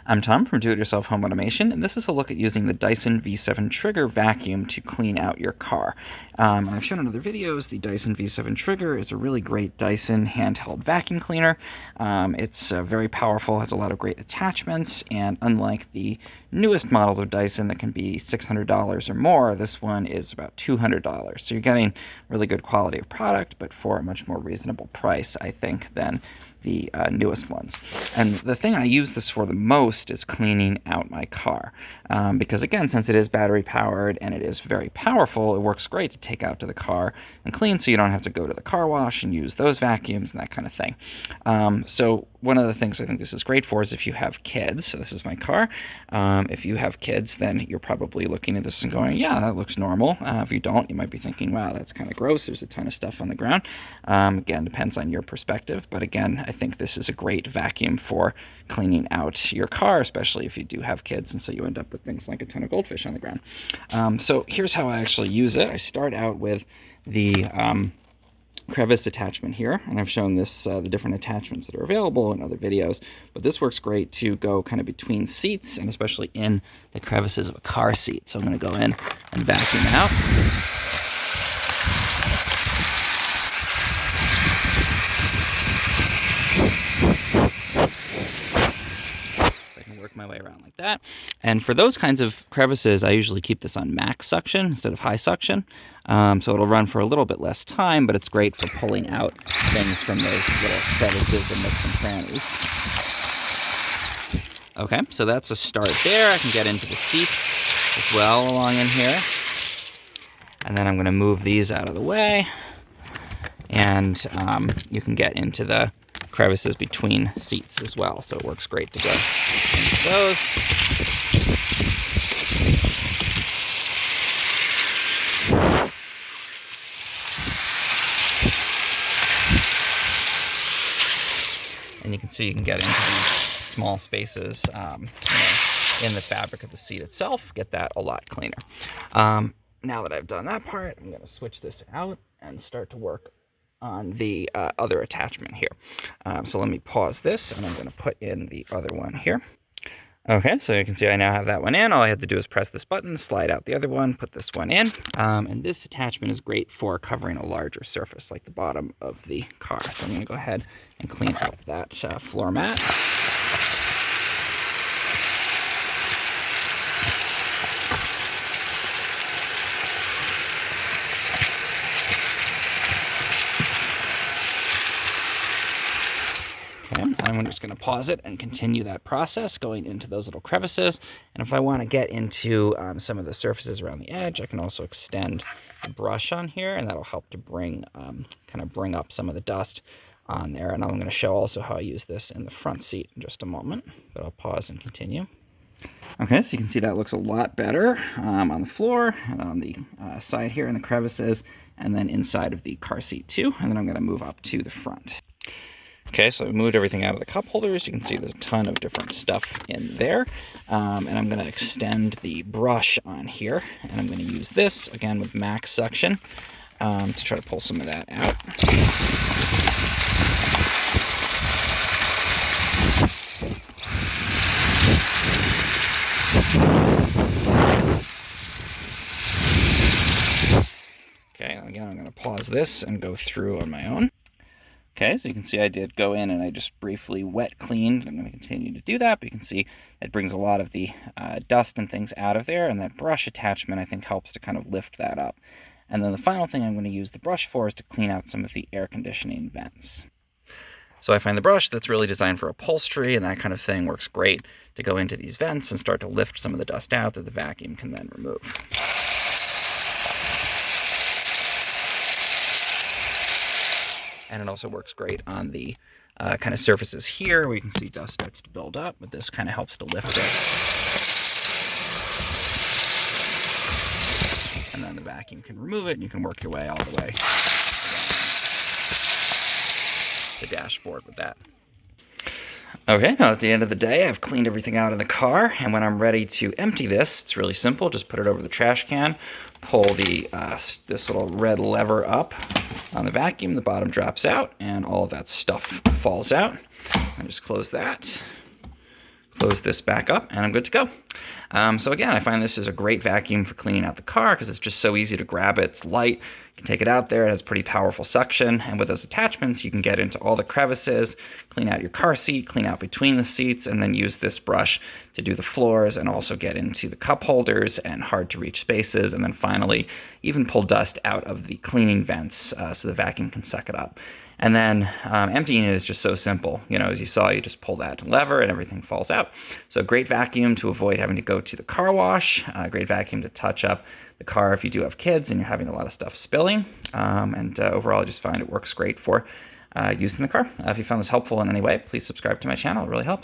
I'm Tom from Do-It-Yourself Home Automation, and this is a look at using the Dyson V7 Trigger vacuum to clean out your car. I've shown in other videos, the Dyson V7 Trigger is a really great Dyson handheld vacuum cleaner. It's very powerful, has a lot of great attachments, and unlike the newest models of Dyson that can be $600 or more, this one is about $200. So you're getting really good quality of product, but for a much more reasonable price, I think, than the newest ones. And the thing I use this for the most is cleaning out my car. Because again, since it is battery powered and it is very powerful, it works great to take out to the car and clean, so you don't have to go to the car wash and use those vacuums and that kind of thing. So one of the things I think this is great for is if you have kids. So this is my car. If you have kids, then you're probably looking at this and going, yeah, that looks normal. If you don't, you might be thinking, wow, that's kind of gross. There's a ton of stuff on the ground. Again, depends on your perspective. But again, I think this is a great vacuum for cleaning out your car, especially if you do have kids, and so you end up with things like a ton of goldfish on the ground. So here's how I actually use it. I start out with the crevice attachment here, and I've shown this the different attachments that are available in other videos, but this works great to go kind of between seats and especially in the crevices of a car seat. So I'm going to go in and vacuum out. Work my way around like that. And for those kinds of crevices, I usually keep this on max suction instead of high suction. So it'll run for a little bit less time, but it's great for pulling out things from those little crevices and nooks and crannies. Okay, so that's a start there. I can get into the seats as well along in here. And then I'm going to move these out of the way. And you can get into the crevices between seats as well, so it works great to go into those. And you can see you can get into these small spaces in the fabric of the seat itself, get that a lot cleaner. Now that I've done that part, I'm going to switch this out and start to work on the other attachment here. So let me pause this, and I'm going to put in the other one here. Okay, so you can see I now have that one in. All I have to do is press this button, slide out the other one, put this one in. And this attachment is great for covering a larger surface, like the bottom of the car. So I'm going to go ahead and clean up that floor mat. And I'm just going to pause it and continue that process going into those little crevices. And if I want to get into some of the surfaces around the edge, I can also extend the brush on here, and that'll help to bring up some of the dust on there. And I'm going to show also how I use this in the front seat in just a moment, but I'll pause and continue. Okay, so you can see that looks a lot better on the floor and on the side here in the crevices, and then inside of the car seat too. And then I'm going to move up to the front. Okay, so I moved everything out of the cup holders. You can see there's a ton of different stuff in there. And I'm going to extend the brush on here. And I'm going to use this, again, with max suction to try to pull some of that out. Okay, again, I'm going to pause this and go through on my own. Okay, so you can see I did go in and I just briefly wet cleaned. I'm going to continue to do that, but you can see it brings a lot of the dust and things out of there, and that brush attachment I think helps to kind of lift that up. And then the final thing I'm going to use the brush for is to clean out some of the air conditioning vents. So I find the brush that's really designed for upholstery and that kind of thing works great to go into these vents and start to lift some of the dust out that the vacuum can then remove. And it also works great on the kind of surfaces here where you can see dust starts to build up, but this kind of helps to lift it. And then the vacuum can remove it, and you can work your way all the way to the dashboard with that. Okay, now at the end of the day, I've cleaned everything out in the car, and when I'm ready to empty this, it's really simple. Just put it over the trash can, pull the this little red lever up on the vacuum, the bottom drops out, and all of that stuff falls out. And just close that, Close this back up, and I'm good to go. So again, I find this is a great vacuum for cleaning out the car because it's just so easy to grab it. It's light. You can take it out there. It has pretty powerful suction. And with those attachments, you can get into all the crevices, clean out your car seat, clean out between the seats, and then use this brush to do the floors and also get into the cup holders and hard to reach spaces. And then finally, even pull dust out of the cleaning vents so the vacuum can suck it up. And then emptying it is just so simple. As you saw, you just pull that lever and everything falls out. So great vacuum to avoid having to go to the car wash. Great vacuum to touch up the car if you do have kids and you're having a lot of stuff spilling. And overall, I just find it works great for use in the car. If you found this helpful in any way, please subscribe to my channel. It really helps.